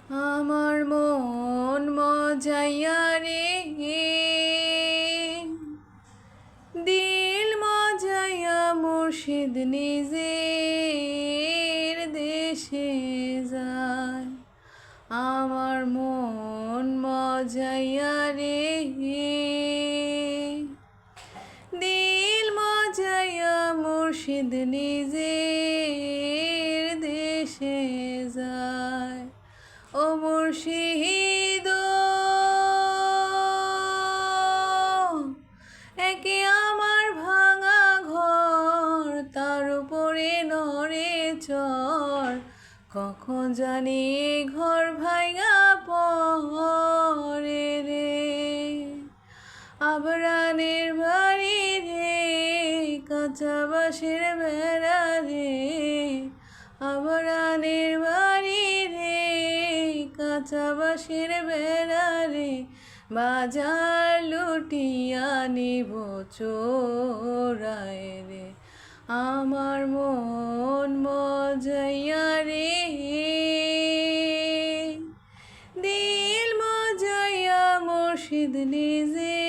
আমার মন মজাইয়া রে, দিল মজাইয়া মুর্শিদ নিজের দেশে যায়। আমার মন মজাইয়া রে, দিল মজাইয়া মুর্শিদ নিজের দেশে যায়। ও মুর্শিদ একে আমার ভাঙা ঘর, তার উপরে নড়ে চর, কখন জানি ঘর ভাঙা পড়ে রে। আবরানের বাড়ি রে, কাঁচা বাঁশের বেড়া রে, আবরানের বাড়ি রে, কাঁচা বাঁশের বেড়া রে, বাজার লুটিয়া নিব চোরায় রে। আমার মন মজাইয়া রে, দিল মজাইয়া মুর্শিদ নিজে